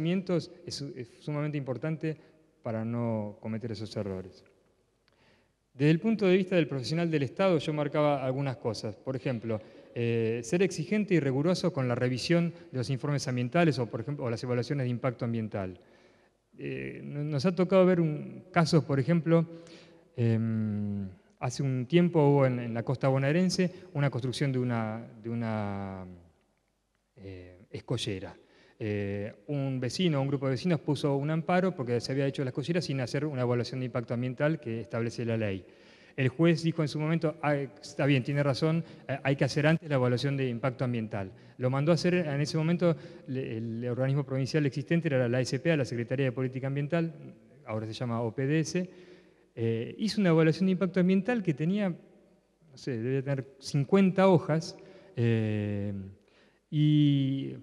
es sumamente importante para no cometer esos errores. Desde el punto de vista del profesional del Estado, yo marcaba algunas cosas. Por ejemplo, ser exigente y riguroso con la revisión de los informes ambientales o, por ejemplo, o las evaluaciones de impacto ambiental. Nos ha tocado ver casos, por ejemplo, hace un tiempo hubo en la costa bonaerense una construcción de una escollera. Un vecino, un grupo de vecinos puso un amparo porque se había hecho la escollera sin hacer una evaluación de impacto ambiental que establece la ley. El juez dijo en su momento, está bien, tiene razón, hay que hacer antes la evaluación de impacto ambiental. Lo mandó a hacer en ese momento, el organismo provincial existente era la ASP, la Secretaría de Política Ambiental, ahora se llama OPDS, hizo una evaluación de impacto ambiental que tenía, no sé, debe tener 50 hojas, y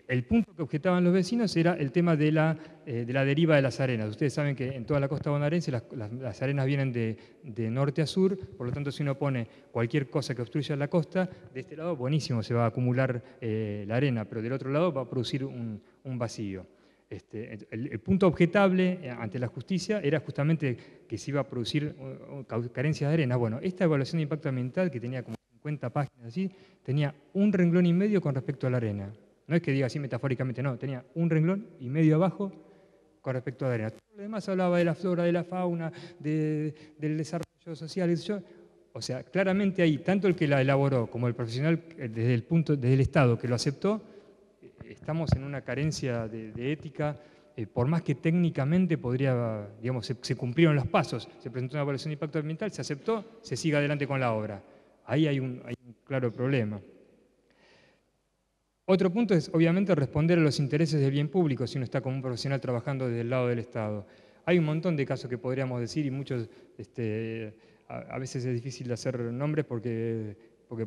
el punto que objetaban los vecinos era el tema de la deriva de las arenas. Ustedes saben que en toda la costa bonaerense las arenas vienen de norte a sur, por lo tanto si uno pone cualquier cosa que obstruya la costa, de este lado, buenísimo, se va a acumular la arena, pero del otro lado va a producir un vacío. El punto objetable ante la justicia era justamente que se iba a producir carencias de arena. Bueno, esta evaluación de impacto ambiental, que tenía como 50 páginas así, tenía un renglón y medio con respecto a la arena. No es que diga así metafóricamente, no, tenía un renglón y medio abajo con respecto a la arena. Todo lo demás hablaba de la flora, de la fauna, del desarrollo social, etc. O sea, claramente ahí, tanto el que la elaboró como el profesional desde el Estado que lo aceptó, estamos en una carencia de ética, por más que técnicamente podría, digamos, se cumplieron los pasos, se presentó una evaluación de impacto ambiental, se aceptó, se sigue adelante con la obra. Ahí hay un claro problema. Otro punto es, obviamente, responder a los intereses del bien público si uno está como un profesional trabajando desde el lado del Estado. Hay un montón de casos que podríamos decir y muchos, a veces es difícil de hacer nombres porque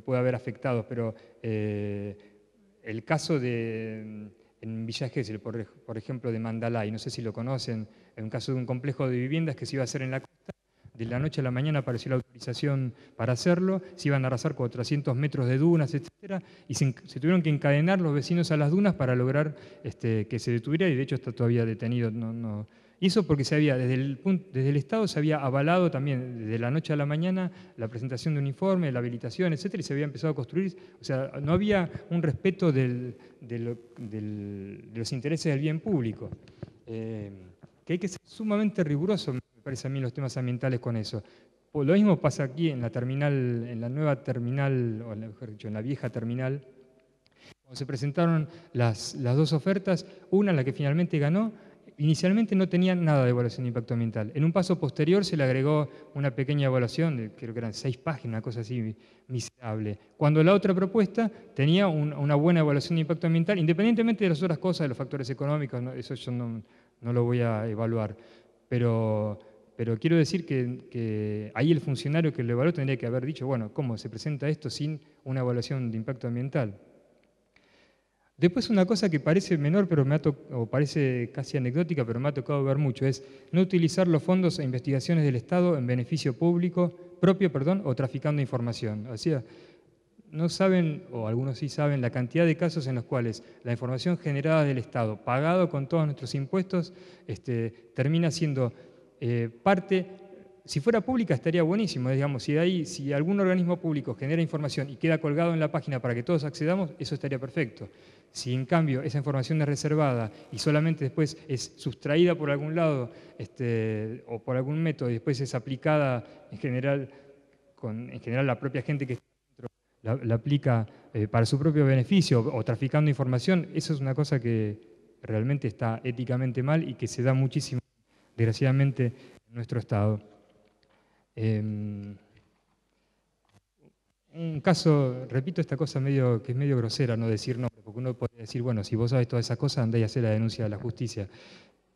puede haber afectados, pero el caso en Villa Gesell, por ejemplo, de Mandalay, no sé si lo conocen, es un caso de un complejo de viviendas que se iba a hacer en la costa. De la noche a la mañana apareció la autorización para hacerlo, se iban a arrasar 400 metros de dunas, etc. Y se tuvieron que encadenar los vecinos a las dunas para lograr que se detuviera, y de hecho está todavía detenido. Y eso porque desde el Estado se había avalado también desde la noche a la mañana la presentación de un informe, la habilitación, etc. Y se había empezado a construir. O sea, no había un respeto de los intereses del bien público. Que hay que ser sumamente riguroso, me parece a mí, en los temas ambientales con eso. Lo mismo pasa aquí en la terminal, en la nueva terminal, o mejor dicho, en la vieja terminal. Cuando se presentaron las dos ofertas, una, la que finalmente ganó, inicialmente no tenía nada de evaluación de impacto ambiental. En un paso posterior se le agregó una pequeña evaluación, creo que eran 6 páginas, una cosa así miserable. Cuando la otra propuesta tenía una buena evaluación de impacto ambiental, independientemente de las otras cosas, de los factores económicos, eso yo no lo voy a evaluar. Pero quiero decir que ahí el funcionario que lo evaluó tendría que haber dicho, bueno, ¿cómo se presenta esto sin una evaluación de impacto ambiental? Después una cosa que parece menor, pero o parece casi anecdótica, pero me ha tocado ver mucho, es no utilizar los fondos e investigaciones del Estado en beneficio propio, o traficando información. O sea, no saben, o algunos sí saben, la cantidad de casos en los cuales la información generada del Estado, pagado con todos nuestros impuestos, termina siendo parte. Si fuera pública estaría buenísimo, digamos, si algún organismo público genera información y queda colgado en la página para que todos accedamos, eso estaría perfecto. Si en cambio esa información es reservada y solamente después es sustraída por algún lado o por algún método y después es aplicada en general la propia gente que está dentro la aplica para su propio beneficio o traficando información, eso es una cosa que realmente está éticamente mal y que se da muchísimo, desgraciadamente, en nuestro Estado. Un caso, repito esta cosa que es medio grosera, no decir no, porque uno puede decir, bueno, si vos sabés todas esas cosas, andá y hacé la denuncia a la justicia.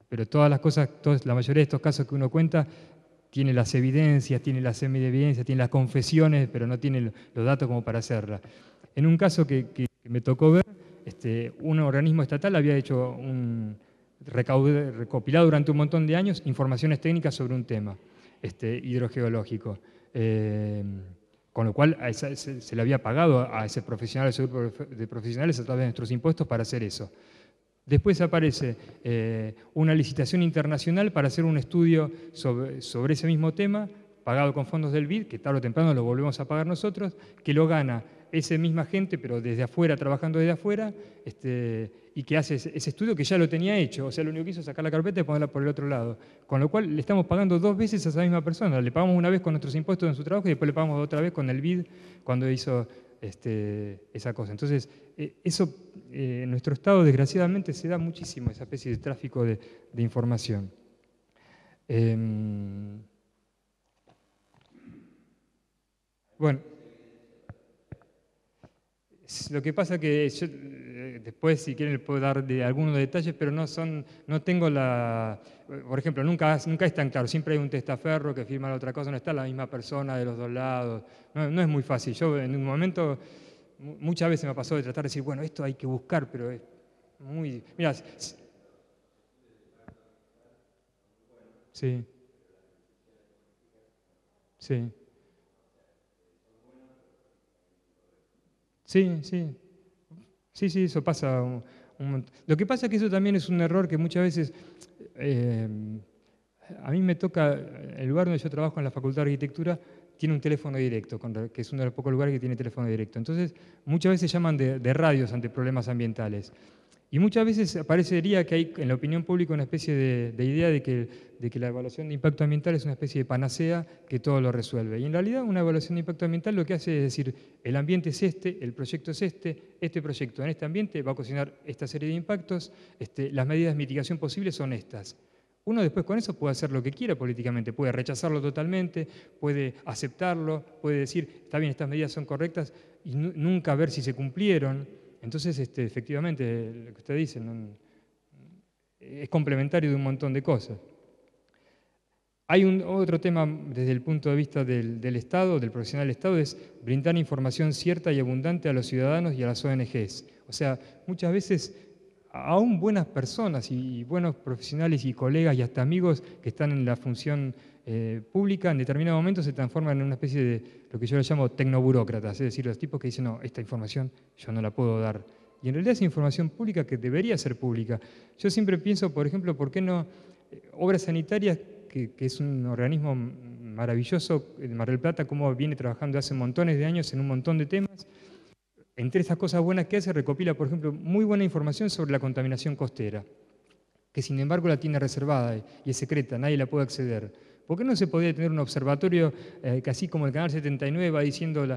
Pero todas las cosas, la mayoría de estos casos que uno cuenta, tiene las evidencias, tiene las semi-evidencias, tiene las confesiones, pero no tiene los datos como para hacerla. En un caso que me tocó ver, un organismo estatal había hecho recopilado durante un montón de años informaciones técnicas sobre un tema hidrogeológico. Con lo cual se le había pagado a ese profesional, ese grupo de profesionales a través de nuestros impuestos para hacer eso. Después aparece una licitación internacional para hacer un estudio sobre ese mismo tema, pagado con fondos del BID, que tarde o temprano lo volvemos a pagar nosotros, que lo gana esa misma gente, pero desde afuera, trabajando desde afuera, y que hace ese estudio que ya lo tenía hecho. O sea, lo único que hizo es sacar la carpeta y ponerla por el otro lado. Con lo cual le estamos pagando 2 veces a esa misma persona. Le pagamos una vez con nuestros impuestos en su trabajo y después le pagamos otra vez con el BID cuando hizo esa cosa. Entonces, eso en nuestro Estado, desgraciadamente, se da muchísimo, esa especie de tráfico de información. Bueno, lo que pasa que yo, después, si quieren, les puedo dar algunos detalles, pero no tengo la... Por ejemplo, nunca es tan claro. Siempre hay un testaferro que firma la otra cosa, no está la misma persona de los dos lados. No es muy fácil. Yo en un momento, muchas veces me pasó de tratar de decir, bueno, esto hay que buscar, pero es muy... Mirá, sí, sí. Sí, sí. Sí, eso pasa un montón. Lo que pasa es que eso también es un error que muchas veces, eh, a mí me toca, el lugar donde yo trabajo en la Facultad de Arquitectura tiene un teléfono directo, que es uno de los pocos lugares que tiene teléfono directo. Entonces, muchas veces llaman de radios ante problemas ambientales. Y muchas veces parecería que hay en la opinión pública una especie de idea de que la evaluación de impacto ambiental es una especie de panacea que todo lo resuelve. Y en realidad una evaluación de impacto ambiental lo que hace es decir, el ambiente es el proyecto es este proyecto en este ambiente va a ocasionar esta serie de impactos, las medidas de mitigación posibles son estas. Uno después con eso puede hacer lo que quiera políticamente, puede rechazarlo totalmente, puede aceptarlo, puede decir, está bien, estas medidas son correctas y nunca ver si se cumplieron. Entonces, efectivamente, lo que usted dice es complementario de un montón de cosas. Hay otro tema desde el punto de vista del Estado, del profesional del Estado, es brindar información cierta y abundante a los ciudadanos y a las ONGs. O sea, muchas veces, aún buenas personas y buenos profesionales y colegas y hasta amigos que están en la función pública, en determinado momento se transforman en una especie de lo que yo le llamo tecnoburócratas, es decir, los tipos que dicen, no, esta información yo no la puedo dar. Y en realidad es información pública que debería ser pública. Yo siempre pienso, por ejemplo, ¿por qué no Obras Sanitarias, que es un organismo maravilloso en Mar del Plata, cómo viene trabajando hace montones de años en un montón de temas? Entre estas cosas buenas que hace, recopila, por ejemplo, muy buena información sobre la contaminación costera, que sin embargo la tiene reservada y es secreta, nadie la puede acceder. ¿Por qué no se podría tener un observatorio que así como el Canal 79 va diciendo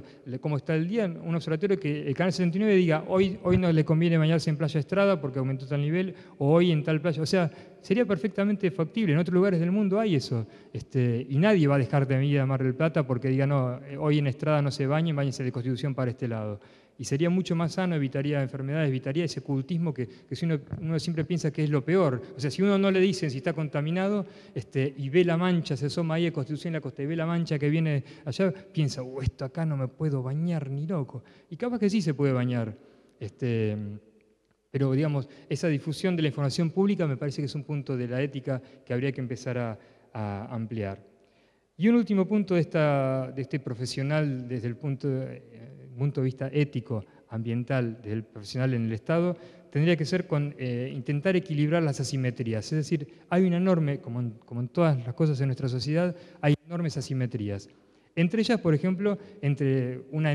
cómo está el día, un observatorio que el Canal 79 diga hoy no le conviene bañarse en Playa Estrada porque aumentó tal nivel, o hoy en tal playa? O sea, sería perfectamente factible. En otros lugares del mundo hay eso. Y nadie va a dejar de ir a Mar del Plata porque diga, no, hoy en Estrada no se bañen, váyanse de Constitución para este lado. Y sería mucho más sano, evitaría enfermedades, evitaría ese cultismo que si uno siempre piensa que es lo peor. O sea, si uno no le dicen si está contaminado y ve la mancha, se asoma ahí a Constitución en la costa y ve la mancha que viene allá, piensa, esto acá no me puedo bañar ni loco. Y capaz que sí se puede bañar. Pero, digamos, esa difusión de la información pública me parece que es un punto de la ética que habría que empezar a ampliar. Y un último punto de este profesional desde el punto de vista ético, ambiental, del profesional en el Estado, tendría que ser con intentar equilibrar las asimetrías. Es decir, hay una enorme, como en todas las cosas en nuestra sociedad, hay enormes asimetrías. Entre ellas, por ejemplo, entre una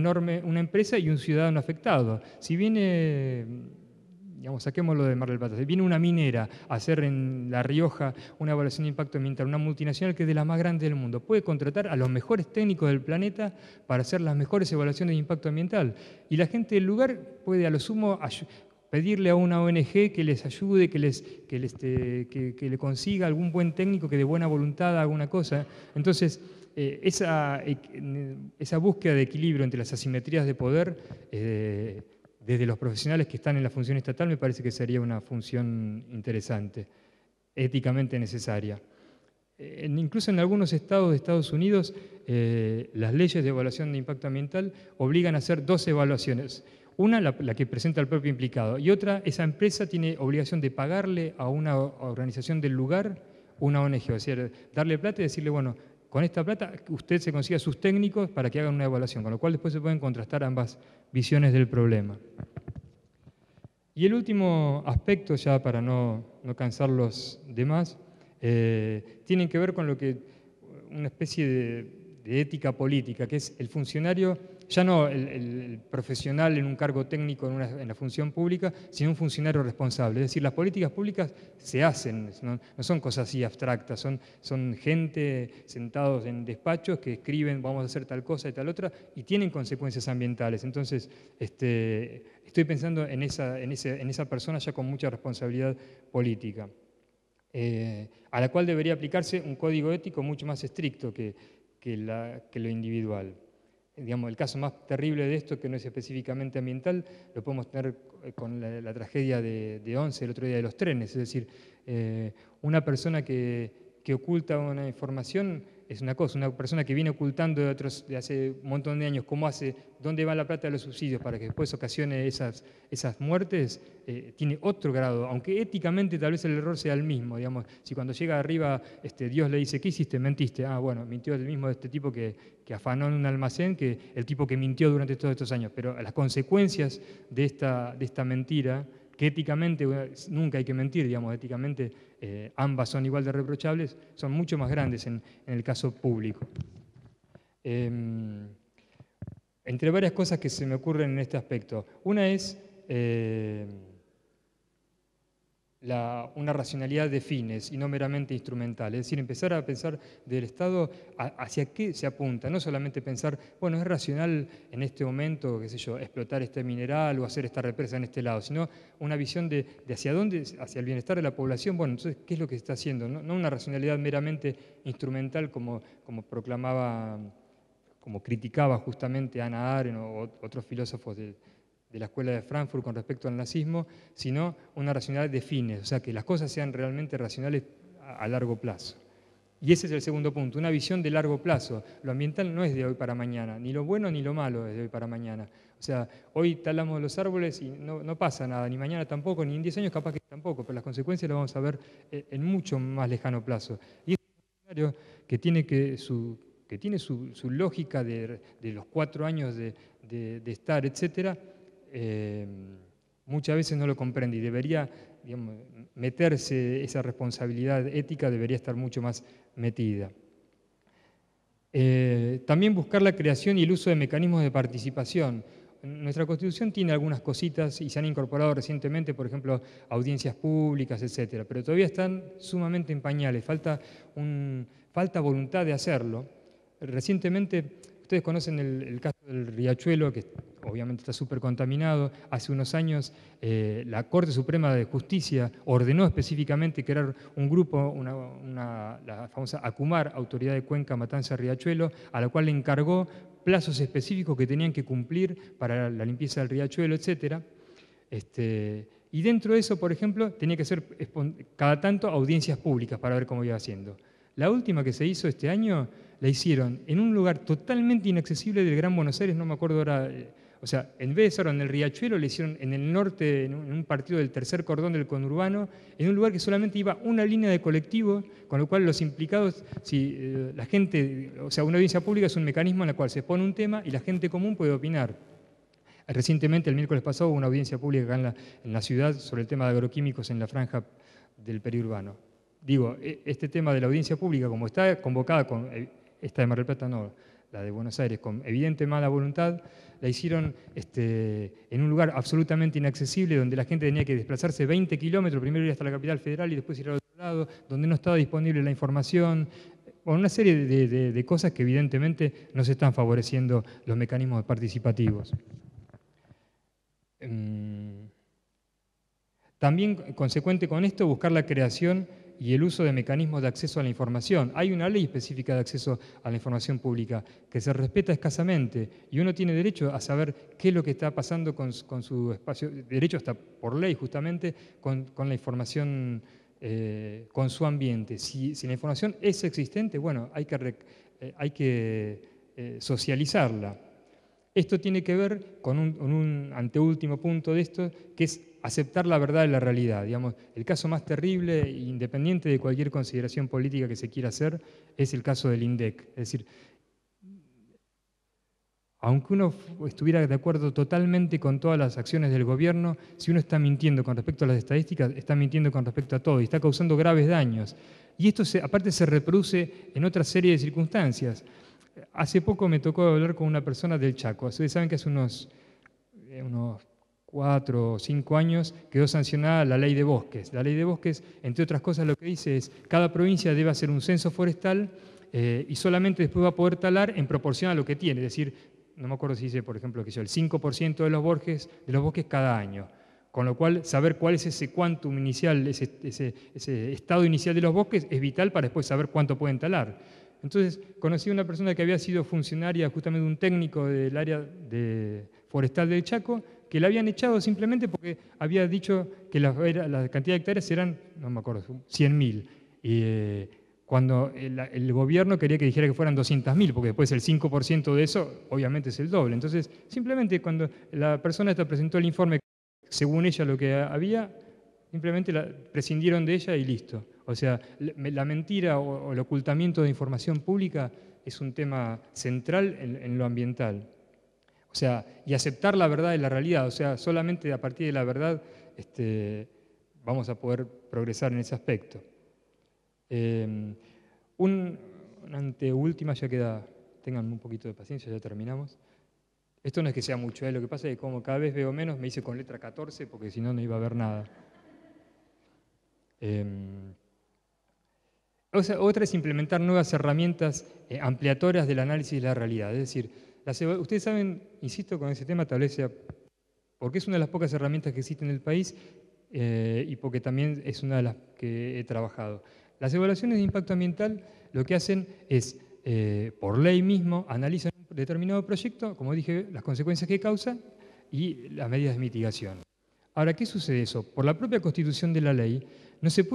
empresa y un ciudadano afectado. Si viene, digamos, saquémoslo de Mar del Plata, si viene una minera a hacer en La Rioja una evaluación de impacto ambiental, una multinacional que es de las más grandes del mundo, puede contratar a los mejores técnicos del planeta para hacer las mejores evaluaciones de impacto ambiental. Y la gente del lugar puede a lo sumo pedirle a una ONG que les ayude, que le consiga algún buen técnico que de buena voluntad haga alguna cosa. Entonces, esa búsqueda de equilibrio entre las asimetrías de poder, desde los profesionales que están en la función estatal, me parece que sería una función interesante, éticamente necesaria. Incluso en algunos estados de Estados Unidos, las leyes de evaluación de impacto ambiental obligan a hacer 2 evaluaciones. Una, la que presenta el propio implicado, y otra, esa empresa tiene obligación de pagarle a una organización del lugar, una ONG, o sea, darle plata y decirle, bueno, con esta plata usted se consiga sus técnicos para que hagan una evaluación, con lo cual después se pueden contrastar ambas visiones del problema. Y el último aspecto, ya para no cansar los demás, tiene que ver con lo que una especie de ética política, que es el funcionario, ya no el profesional en un cargo técnico en la función pública, sino un funcionario responsable. Es decir, las políticas públicas se hacen, no son cosas así abstractas, son gente sentados en despachos que escriben vamos a hacer tal cosa y tal otra, y tienen consecuencias ambientales. Entonces, estoy pensando en esa persona ya con mucha responsabilidad política. A la cual debería aplicarse un código ético mucho más estricto que lo individual. Digamos, el caso más terrible de esto, que no es específicamente ambiental, lo podemos tener con la tragedia de Once, el otro día de los trenes. Es decir, una persona que oculta una información es una cosa, una persona que viene ocultando de hace un montón de años dónde va la plata de los subsidios para que después ocasione esas muertes, tiene otro grado, aunque éticamente tal vez el error sea el mismo. Digamos, si cuando llega arriba Dios le dice, ¿qué hiciste? Mentiste. Ah, bueno, mintió el mismo de este tipo que afanó en un almacén que el tipo que mintió durante todos estos años. Pero las consecuencias de esta mentira, que éticamente nunca hay que mentir, digamos, éticamente ambas son igual de reprochables, son mucho más grandes en el caso público. Entre varias cosas que se me ocurren en este aspecto, una es una racionalidad de fines y no meramente instrumental, es decir, empezar a pensar del Estado hacia qué se apunta, no solamente pensar, bueno, es racional en este momento, qué sé yo, explotar este mineral o hacer esta represa en este lado, sino una visión de hacia dónde, hacia el bienestar de la población. Bueno, entonces, ¿qué es lo que se está haciendo? No una racionalidad meramente instrumental como proclamaba, como criticaba justamente Hannah Arendt o otros filósofos de la Escuela de Frankfurt con respecto al nazismo, sino una racionalidad de fines, o sea, que las cosas sean realmente racionales a largo plazo. Y ese es el segundo punto, una visión de largo plazo. Lo ambiental no es de hoy para mañana, ni lo bueno ni lo malo es de hoy para mañana. O sea, hoy talamos los árboles y no pasa nada, ni mañana tampoco, ni en 10 años capaz que tampoco, pero las consecuencias las vamos a ver en mucho más lejano plazo. Y es un escenario que tiene su lógica de los 4 años de estar, etcétera. Muchas veces no lo comprende y debería, digamos, meterse esa responsabilidad ética, debería estar mucho más metida. También buscar la creación y el uso de mecanismos de participación. Nuestra Constitución tiene algunas cositas y se han incorporado recientemente, por ejemplo, audiencias públicas, etcétera, pero todavía están sumamente en pañales, falta voluntad de hacerlo. Recientemente, ustedes conocen el caso del Riachuelo, que obviamente está súper contaminado. Hace unos años la Corte Suprema de Justicia ordenó específicamente crear un grupo, la famosa ACUMAR, Autoridad de Cuenca Matanza Riachuelo, a la cual le encargó plazos específicos que tenían que cumplir para la limpieza del riachuelo, etc. Y dentro de eso, por ejemplo, tenía que hacer cada tanto audiencias públicas para ver cómo iba haciendo. La última que se hizo este año la hicieron en un lugar totalmente inaccesible del Gran Buenos Aires, no me acuerdo ahora, o sea, en vez de hacerlo en el Riachuelo, le hicieron en el norte, en un partido del tercer cordón del conurbano, en un lugar que solamente iba una línea de colectivo, con lo cual los implicados, la gente, o sea, una audiencia pública es un mecanismo en el cual se expone un tema y la gente común puede opinar. Recientemente, el miércoles pasado, hubo una audiencia pública acá en la ciudad sobre el tema de agroquímicos en la franja del periurbano. Digo, este tema de la audiencia pública, como está convocada con esta de Mar del Plata, no, la de Buenos Aires, con evidente mala voluntad, la hicieron en un lugar absolutamente inaccesible, donde la gente tenía que desplazarse 20 kilómetros, primero ir hasta la capital federal y después ir al otro lado, donde no estaba disponible la información. Bueno, una serie de cosas que evidentemente no se están favoreciendo los mecanismos participativos. También, consecuente con esto, buscar la creación y el uso de mecanismos de acceso a la información. Hay una ley específica de acceso a la información pública que se respeta escasamente y uno tiene derecho a saber qué es lo que está pasando con su espacio, derecho hasta por ley justamente, con la información, con su ambiente. Si la información es existente, bueno, hay que socializarla. Esto tiene que ver con un anteúltimo punto de esto, que es aceptar la verdad de la realidad. Digamos, el caso más terrible, independiente de cualquier consideración política que se quiera hacer, es el caso del INDEC. Es decir, aunque uno estuviera de acuerdo totalmente con todas las acciones del gobierno, si uno está mintiendo con respecto a las estadísticas, está mintiendo con respecto a todo y está causando graves daños. Y esto aparte se reproduce en otra serie de circunstancias. Hace poco me tocó hablar con una persona del Chaco. Ustedes saben que hace unos 4 o 5 años quedó sancionada la ley de bosques. La ley de bosques, entre otras cosas, lo que dice es que cada provincia debe hacer un censo forestal y solamente después va a poder talar en proporción a lo que tiene. Es decir, no me acuerdo si dice, por ejemplo, que el 5% de los bosques cada año. Con lo cual, saber cuál es ese quantum inicial, ese estado inicial de los bosques es vital para después saber cuánto pueden talar. Entonces, conocí a una persona que había sido funcionaria, justamente un técnico del área forestal del Chaco, que la habían echado simplemente porque había dicho que la cantidad de hectáreas eran, no me acuerdo, 100.000. Y cuando el gobierno quería que dijera que fueran 200.000, porque después el 5% de eso obviamente es el doble. Entonces, simplemente cuando la persona esta presentó el informe, según ella lo que había, simplemente prescindieron de ella y listo. O sea, la mentira o el ocultamiento de información pública es un tema central en lo ambiental. O sea, y aceptar la verdad de la realidad. O sea, solamente a partir de la verdad vamos a poder progresar en ese aspecto. Una anteúltima, ya queda, tengan un poquito de paciencia, ya terminamos. Esto no es que sea mucho, lo que pasa es que como cada vez veo menos, me hice con letra 14 porque si no, no iba a ver nada. Otra es implementar nuevas herramientas ampliatorias del análisis de la realidad. Es decir, ustedes saben, insisto con ese tema, tal vez sea porque es una de las pocas herramientas que existen en el país y porque también es una de las que he trabajado. Las evaluaciones de impacto ambiental lo que hacen es, por ley mismo, analizan un determinado proyecto, como dije, las consecuencias que causa y las medidas de mitigación. Ahora, ¿qué sucede eso? Por la propia constitución de la ley,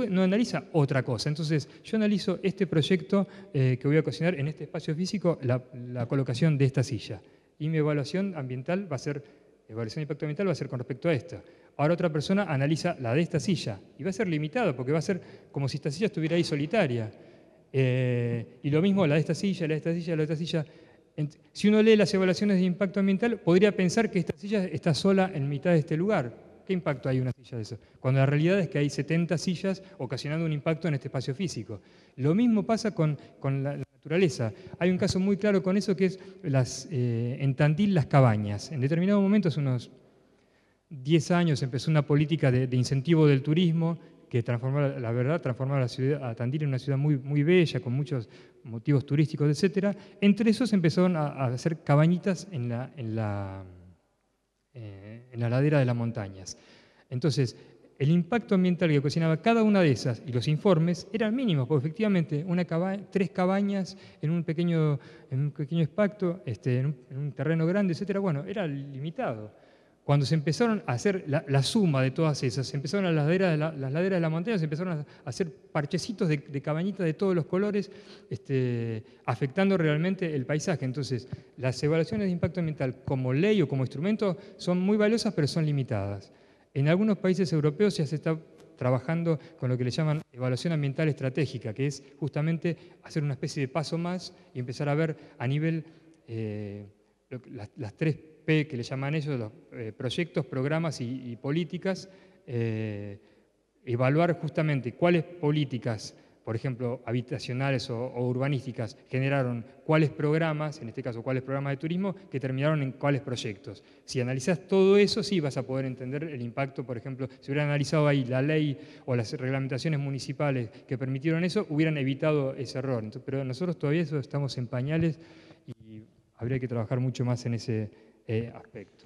no analiza otra cosa. Entonces, yo analizo este proyecto que voy a cocinar en este espacio físico, la colocación de esta silla. Y mi evaluación ambiental va a ser, evaluación de impacto ambiental va a ser con respecto a esta. Ahora otra persona analiza la de esta silla y va a ser limitado porque va a ser como si esta silla estuviera ahí solitaria. Y lo mismo la de esta silla, la de esta silla, la de esta silla. Si uno lee las evaluaciones de impacto ambiental, podría pensar que esta silla está sola en mitad de este lugar. ¿Qué impacto hay en una silla de eso? Cuando la realidad es que hay 70 sillas ocasionando un impacto en este espacio físico. Lo mismo pasa con la naturaleza. Hay un caso muy claro con eso que es en Tandil las cabañas. En determinado momento, hace unos 10 años, empezó una política de incentivo del turismo que transformó la ciudad, a Tandil en una ciudad muy, muy bella, con muchos motivos turísticos, etc. Entre esos empezaron a hacer cabañitas en la ladera de las montañas. Entonces, el impacto ambiental que ocasionaba cada una de esas y los informes eran mínimos, porque efectivamente 3 cabañas en un pequeño espacio, en un terreno grande, etc., bueno, era limitado. Cuando se empezaron a hacer la suma de todas esas, se empezaron las laderas de la montaña, se empezaron a hacer parchecitos de cabañitas de todos los colores, afectando realmente el paisaje. Entonces, las evaluaciones de impacto ambiental como ley o como instrumento son muy valiosas, pero son limitadas. En algunos países europeos ya se está trabajando con lo que le llaman evaluación ambiental estratégica, que es justamente hacer una especie de paso más y empezar a ver a nivel las 3 P que le llaman ellos, los proyectos, programas y políticas, evaluar justamente cuáles políticas, por ejemplo, habitacionales o urbanísticas, generaron cuáles programas, en este caso cuáles programas de turismo, que terminaron en cuáles proyectos. Si analizás todo eso, sí vas a poder entender el impacto, por ejemplo, si hubieran analizado ahí la ley o las reglamentaciones municipales que permitieron eso, hubieran evitado ese error. Entonces, pero nosotros todavía eso estamos en pañales y habría que trabajar mucho más en ese aspecto.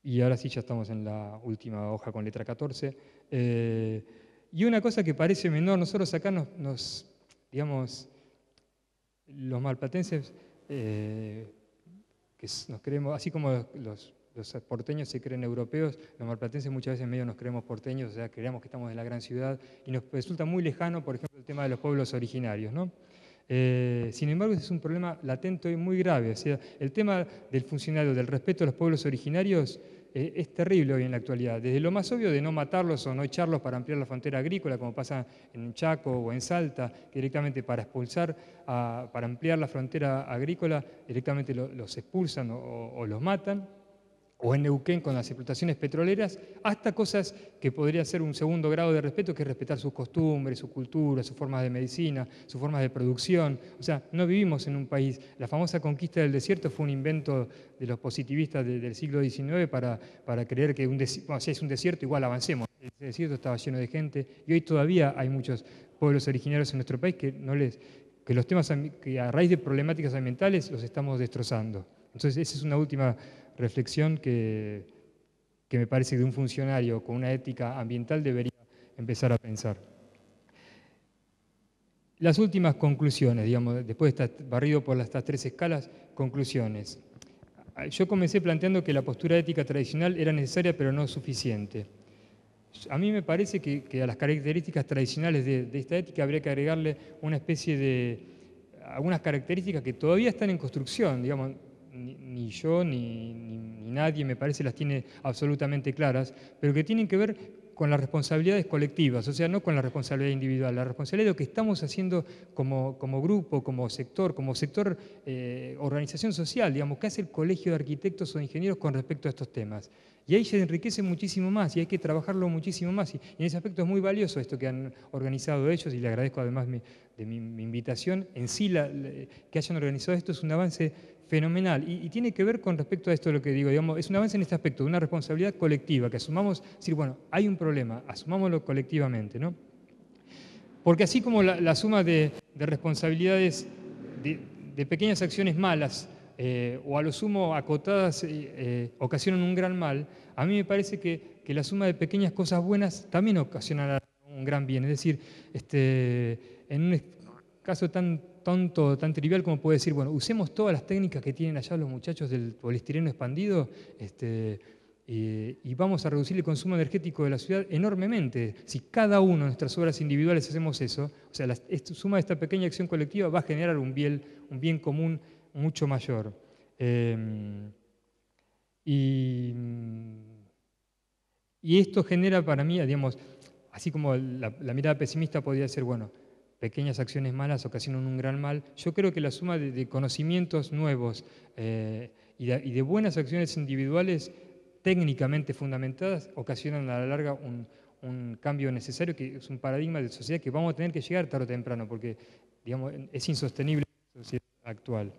Y ahora sí ya estamos en la última hoja con letra 14. Y una cosa que parece menor, nosotros acá digamos, los malplatenses, que nos creemos, así como los porteños se creen europeos, los malplatenses muchas veces medio nos creemos porteños, o sea, creemos que estamos en la gran ciudad, y nos resulta muy lejano, por ejemplo, el tema de los pueblos originarios, ¿no? Sin embargo, ese es un problema latente y muy grave. O sea, el tema del funcionario, del respeto a los pueblos originarios, es terrible hoy en la actualidad. Desde lo más obvio de no matarlos o no echarlos para ampliar la frontera agrícola, como pasa en Chaco o en Salta, que directamente para expulsar, para ampliar la frontera agrícola, directamente los expulsan o los matan, o en Neuquén con las explotaciones petroleras, hasta cosas que podrían ser un segundo grado de respeto, que es respetar sus costumbres, su cultura, sus formas de medicina, sus formas de producción. O sea, no vivimos en un país. La famosa conquista del desierto fue un invento de los positivistas del siglo XIX para creer que si es un desierto, igual avancemos. El desierto estaba lleno de gente y hoy todavía hay muchos pueblos originarios en nuestro país que los temas que a raíz de problemáticas ambientales los estamos destrozando. Entonces, esa es una última reflexión que me parece que de un funcionario con una ética ambiental debería empezar a pensar. Las últimas conclusiones, digamos, después de estar barrido por estas 3 escalas, conclusiones. Yo comencé planteando que la postura ética tradicional era necesaria pero no suficiente. A mí me parece que a las características tradicionales de esta ética habría que agregarle una especie de algunas características que todavía están en construcción, digamos, ni yo ni nadie, me parece, las tiene absolutamente claras, pero que tienen que ver con las responsabilidades colectivas, o sea, no con la responsabilidad individual, la responsabilidad de lo que estamos haciendo como grupo, como sector, organización social, digamos, ¿qué hace el Colegio de Arquitectos o de Ingenieros con respecto a estos temas? Y ahí se enriquece muchísimo más y hay que trabajarlo muchísimo más. Y en ese aspecto es muy valioso esto que han organizado ellos y le agradezco además de mi invitación. En sí, que hayan organizado esto es un avance fenomenal y tiene que ver con respecto a esto de lo que digo, digamos, es un avance en este aspecto, de una responsabilidad colectiva, que asumamos, decir, bueno, hay un problema, asumámoslo colectivamente, ¿no? Porque así como la suma de responsabilidades de pequeñas acciones malas o a lo sumo acotadas ocasionan un gran mal, a mí me parece que la suma de pequeñas cosas buenas también ocasiona un gran bien. Es decir, en un caso tan tonto, tan trivial como puede decir, bueno, usemos todas las técnicas que tienen allá los muchachos del poliestireno expandido y vamos a reducir el consumo energético de la ciudad enormemente. Si cada uno de nuestras obras individuales hacemos eso, o sea, la suma de esta pequeña acción colectiva va a generar un bien común mucho mayor. Y esto genera para mí, digamos, así como la mirada pesimista podría ser, bueno, pequeñas acciones malas ocasionan un gran mal. Yo creo que la suma de conocimientos nuevos y de buenas acciones individuales técnicamente fundamentadas ocasionan a la larga un cambio necesario, que es un paradigma de sociedad que vamos a tener que llegar tarde o temprano, porque digamos, es insostenible la sociedad actual.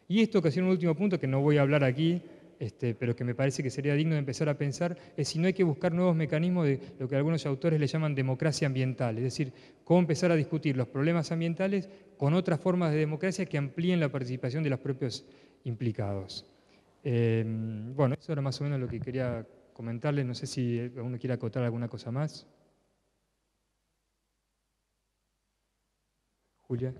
Y esto ocasiona un último punto que no voy a hablar aquí, pero que me parece que sería digno de empezar a pensar, es si no hay que buscar nuevos mecanismos de lo que algunos autores le llaman democracia ambiental, es decir, cómo empezar a discutir los problemas ambientales con otras formas de democracia que amplíen la participación de los propios implicados. Bueno, eso era más o menos lo que quería comentarles, no sé si alguno quiere acotar alguna cosa más. Julia.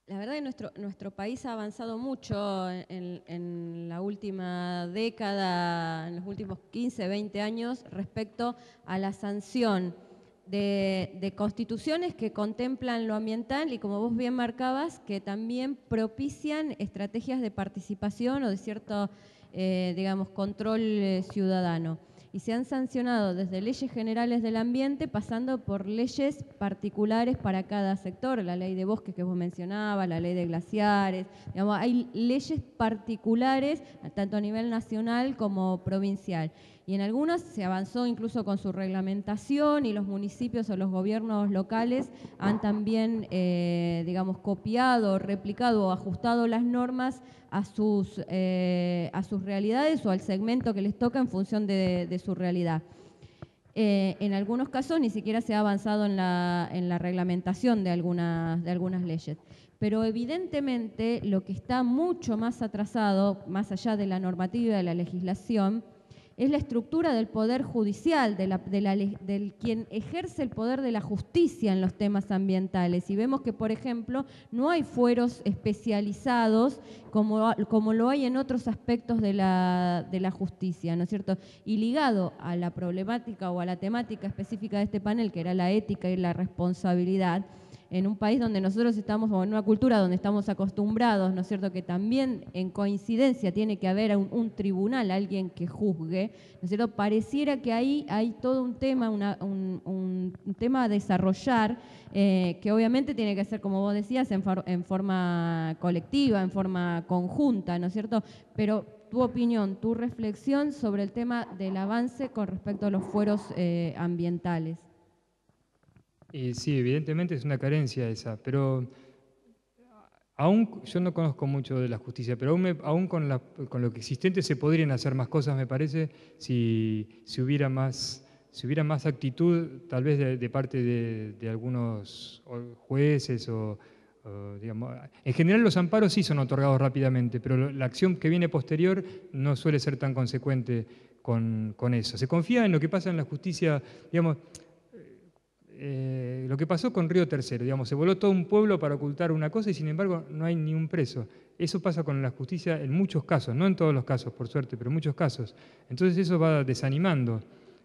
La verdad que nuestro país ha avanzado mucho en la última década, en los últimos 15, 20 años, respecto a la sanción de constituciones que contemplan lo ambiental y, como vos bien marcabas, que también propician estrategias de participación o de cierto, digamos, control ciudadano. Y se han sancionado desde leyes generales del ambiente, pasando por leyes particulares para cada sector, la ley de bosques que vos mencionabas, la ley de glaciares, digamos, hay leyes particulares tanto a nivel nacional como provincial. Y en algunas se avanzó incluso con su reglamentación y los municipios o los gobiernos locales han también, digamos, copiado, replicado o ajustado las normas a sus realidades o al segmento que les toca en función de su realidad. En algunos casos ni siquiera se ha avanzado en la reglamentación de algunas leyes. Pero evidentemente lo que está mucho más atrasado, más allá de la normativa y de la legislación, es la estructura del poder judicial, del quien ejerce el poder de la justicia en los temas ambientales. Y vemos que, por ejemplo, no hay fueros especializados como lo hay en otros aspectos de la justicia, ¿no es cierto? Y ligado a la problemática o a la temática específica de este panel, que era la ética y la responsabilidad, en un país donde nosotros estamos, o en una cultura donde estamos acostumbrados, ¿no es cierto?, que también en coincidencia tiene que haber un tribunal, alguien que juzgue, ¿no es cierto?, pareciera que ahí hay todo un tema, un tema a desarrollar, que obviamente tiene que ser, como vos decías, en forma colectiva, en forma conjunta, ¿no es cierto?, pero tu opinión, tu reflexión sobre el tema del avance con respecto a los fueros ambientales. Sí, evidentemente es una carencia esa, pero aún yo no conozco mucho de la justicia, pero aún con lo que existente se podrían hacer más cosas, me parece, si hubiera más actitud, tal vez de parte de algunos jueces digamos, en general los amparos sí son otorgados rápidamente, pero la acción que viene posterior no suele ser tan consecuente con eso. Se confía en lo que pasa en la justicia, digamos. Lo que pasó con Río Tercero, digamos, se voló todo un pueblo para ocultar una cosa y sin embargo no hay ni un preso. Eso pasa con la justicia en muchos casos, no en todos los casos, por suerte, pero en muchos casos. Entonces eso va desanimando.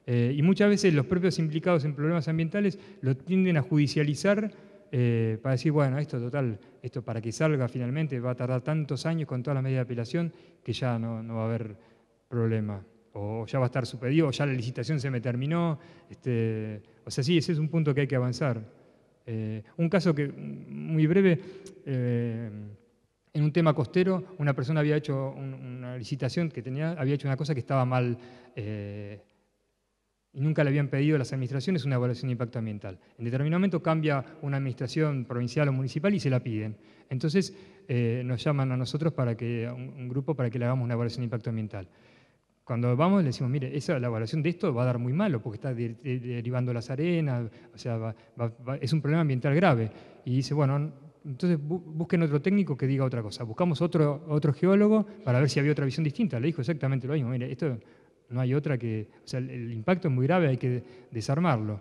Y muchas veces los propios implicados en problemas ambientales lo tienden a judicializar para decir, bueno, esto total, esto para que salga finalmente va a tardar tantos años con todas las medidas de apelación que ya no va a haber problema. O ya va a estar supedido, o ya la licitación se me terminó. O sea, sí, ese es un punto que hay que avanzar. Un caso muy breve, en un tema costero, una persona había hecho una licitación había hecho una cosa que estaba mal y nunca le habían pedido a las administraciones una evaluación de impacto ambiental. En determinado momento cambia una administración provincial o municipal y se la piden. Entonces nos llaman a nosotros un grupo para que le hagamos una evaluación de impacto ambiental. Cuando vamos le decimos, mire, la evaluación de esto va a dar muy malo porque está derivando las arenas, o sea, es un problema ambiental grave. Y dice, bueno, entonces busquen otro técnico que diga otra cosa. Buscamos otro geólogo para ver si había otra visión distinta. Le dijo exactamente lo mismo, mire, esto no hay otra o sea, el impacto es muy grave, hay que desarmarlo.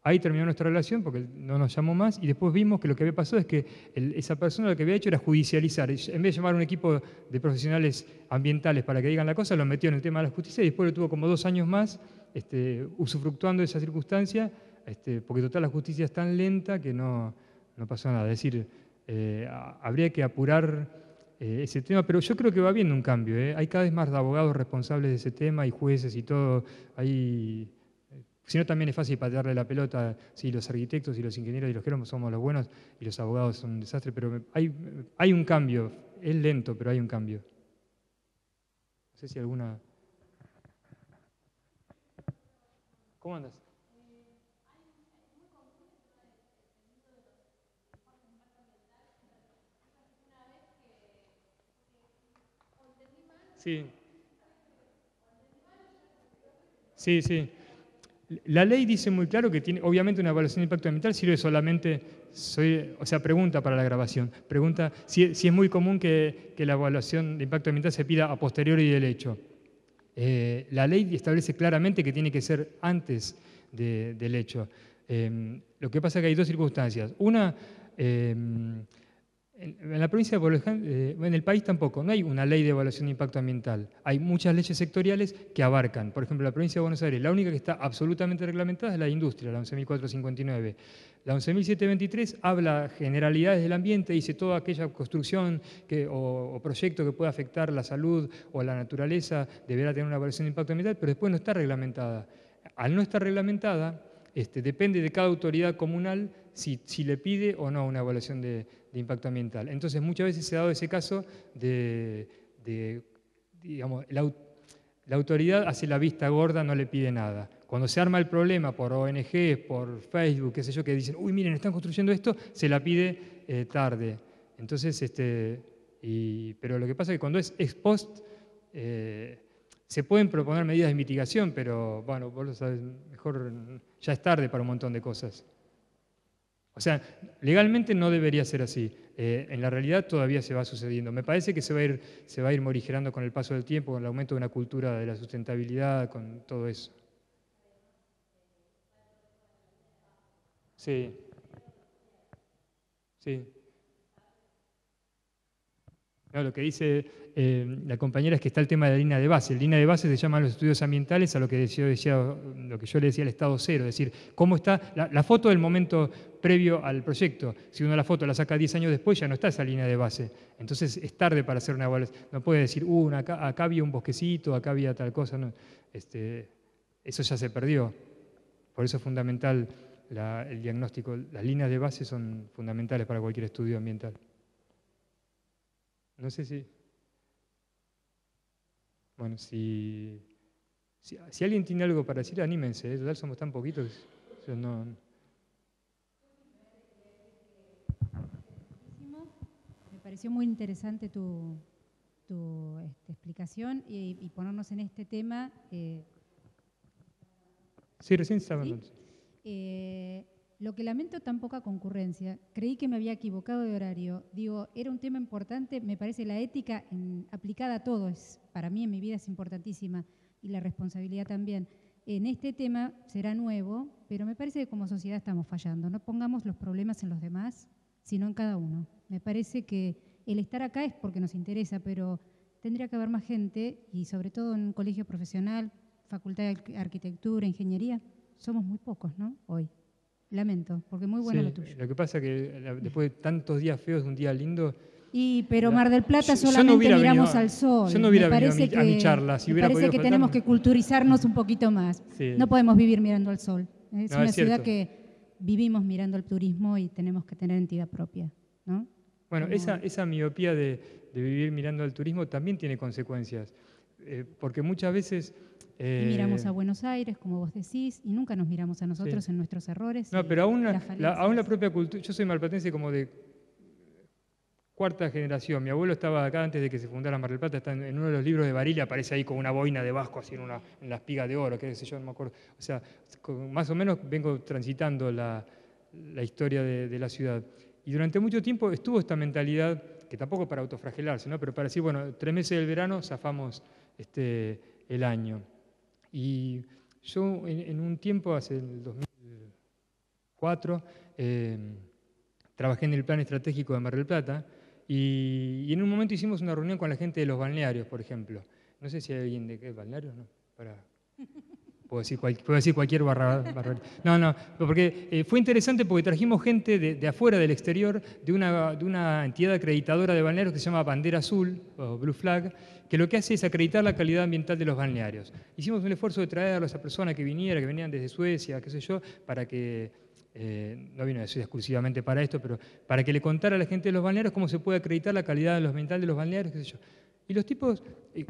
Ahí terminó nuestra relación porque no nos llamó más y después vimos que lo que había pasado es que esa persona lo que había hecho era judicializar. En vez de llamar a un equipo de profesionales ambientales para que digan la cosa, lo metió en el tema de la justicia y después lo tuvo como 2 años más usufructuando de esa circunstancia, porque total la justicia es tan lenta que no pasó nada. Es decir, habría que apurar ese tema, pero yo creo que va habiendo un cambio. Hay cada vez más abogados responsables de ese tema y jueces y todo. Si no, también es fácil patearle la pelota, sí, los arquitectos y los ingenieros y los geólogos somos los buenos y los abogados son un desastre, pero hay un cambio, es lento, pero hay un cambio. No sé si alguna... ¿Cómo andas? Sí. Sí, sí. La ley dice muy claro que tiene, obviamente, una evaluación de impacto ambiental sirve solamente, pregunta para la grabación, pregunta si es muy común que la evaluación de impacto ambiental se pida a posteriori del hecho. La ley establece claramente que tiene que ser antes del hecho. Lo que pasa es que hay 2 circunstancias. Una, en la provincia de Buenos Aires, en el país tampoco, no hay una ley de evaluación de impacto ambiental. Hay muchas leyes sectoriales que abarcan. Por ejemplo, la provincia de Buenos Aires, la única que está absolutamente reglamentada es la industria, la 11.459. La 11.723 habla generalidades del ambiente, dice toda aquella construcción o proyecto que pueda afectar la salud o la naturaleza deberá tener una evaluación de impacto ambiental, pero después no está reglamentada. Al no estar reglamentada, depende de cada autoridad comunal si le pide o no una evaluación de impacto ambiental. Entonces, muchas veces se ha dado ese caso digamos, la autoridad hace la vista gorda, no le pide nada. Cuando se arma el problema por ONG, por Facebook, qué sé yo, que dicen, uy, miren, están construyendo esto, se la pide tarde. Entonces, pero lo que pasa es que cuando es ex post, se pueden proponer medidas de mitigación, pero bueno, vos lo sabés mejor, ya es tarde para un montón de cosas. O sea, legalmente no debería ser así. en la realidad todavía se va sucediendo. Me parece que se va a ir morigerando con el paso del tiempo, con el aumento de una cultura de la sustentabilidad, con todo eso. Sí, sí. No, lo que dice la compañera es que está el tema de la línea de base. La línea de base se llaman los estudios ambientales, a lo que lo que yo le decía el estado cero, es decir, cómo está la foto del momento previo al proyecto. Si uno la foto la saca 10 años después, ya no está esa línea de base. Entonces es tarde para hacer una evaluación. No puede decir, acá había un bosquecito, acá había tal cosa. No. Eso ya se perdió. Por eso es fundamental el diagnóstico. Las líneas de base son fundamentales para cualquier estudio ambiental. No sé si... Bueno, si alguien tiene algo para decir, anímense, total somos tan poquitos. No... Me pareció muy interesante tu explicación y ponernos en este tema. Sí, recién estaba hablando. Lo que lamento tan poca concurrencia, creí que me había equivocado de horario. Digo, era un tema importante, me parece la ética aplicada a todo, para mí en mi vida es importantísima y la responsabilidad también. En este tema será nuevo, pero me parece que como sociedad estamos fallando. No pongamos los problemas en los demás, sino en cada uno. Me parece que el estar acá es porque nos interesa, pero tendría que haber más gente y sobre todo en un colegio profesional, facultad de arquitectura, ingeniería, somos muy pocos, ¿no? Hoy. Lamento, porque muy bueno lo tuyo. Lo que pasa es que después de tantos días feos, un día lindo... Pero Mar del Plata solamente miramos al sol. Yo no hubiera venido a mi charla. Me parece que tenemos que culturizarnos un poquito más. Sí. No podemos vivir mirando al sol. Es una ciudad que vivimos mirando al turismo y tenemos que tener entidad propia, ¿no? Bueno, esa miopía de vivir mirando al turismo también tiene consecuencias. Porque muchas veces... Y miramos a Buenos Aires, como vos decís, y nunca nos miramos a nosotros en nuestros errores. No, pero aún la propia cultura... Yo soy malplatense como de cuarta generación. Mi abuelo estaba acá antes de que se fundara Mar del Plata, está en uno de los libros de Barilla, aparece ahí con una boina de Vasco, así en la espiga de oro, qué sé yo, no me acuerdo. O sea, más o menos vengo transitando la historia de la ciudad. Y durante mucho tiempo estuvo esta mentalidad, que tampoco para autoflagelarse, ¿no? Pero para decir, bueno, 3 meses del verano zafamos el año. Y yo en un tiempo, hace el 2004, trabajé en el plan estratégico de Mar del Plata y en un momento hicimos una reunión con la gente de los balnearios, por ejemplo. No sé si hay alguien de qué balnearios, ¿no? Puedo decir cualquier barra. No, porque fue interesante porque trajimos gente de afuera, del exterior, de una entidad acreditadora de balnearios que se llama Bandera Azul, o Blue Flag, que lo que hace es acreditar la calidad ambiental de los balnearios. Hicimos un esfuerzo de traer a esa persona que venían desde Suecia, qué sé yo, para que, no vino de Suecia exclusivamente para esto, pero para que le contara a la gente de los balnearios cómo se puede acreditar la calidad ambiental de los balnearios, qué sé yo. Y los tipos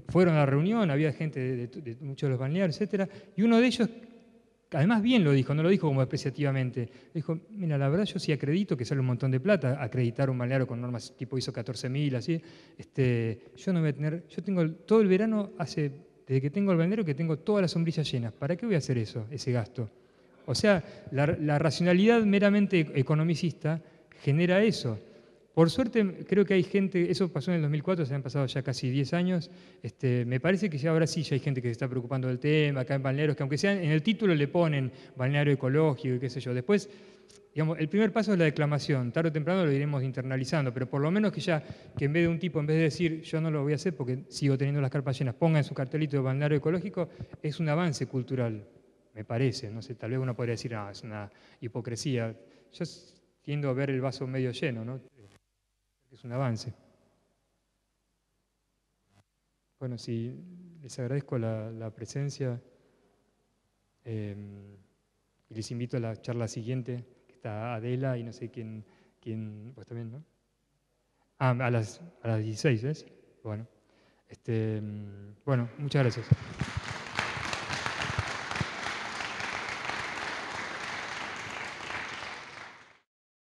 fueron a la reunión, había gente de muchos de los balnearios, etc. Y uno de ellos, además bien lo dijo, no lo dijo como despreciativamente, dijo, mira, la verdad yo sí acredito que sale un montón de plata acreditar un balneario con normas tipo ISO 14000, así. Yo no voy a tener, yo tengo todo el verano, desde que tengo el balneario, que tengo todas las sombrillas llenas. ¿Para qué voy a hacer ese gasto? O sea, la racionalidad meramente economicista genera eso. Por suerte, creo que hay gente, eso pasó en el 2004, se han pasado ya casi 10 años, me parece que ya ahora sí ya hay gente que se está preocupando del tema, acá en balnearios, que aunque sean en el título le ponen balneario ecológico y qué sé yo. Después, digamos, el primer paso es la declamación, tarde o temprano lo iremos internalizando, pero por lo menos que en vez de un tipo, en vez de decir yo no lo voy a hacer porque sigo teniendo las carpas llenas, ponga en su cartelito de balneario ecológico, es un avance cultural, me parece. No sé, tal vez uno podría decir, es una hipocresía. Yo tiendo a ver el vaso medio lleno, ¿no? Es un avance. Bueno, sí, les agradezco la presencia y les invito a la charla siguiente, que está Adela y no sé quién vos también, ¿no? A las 16, ¿ves? Bueno, bueno, muchas gracias.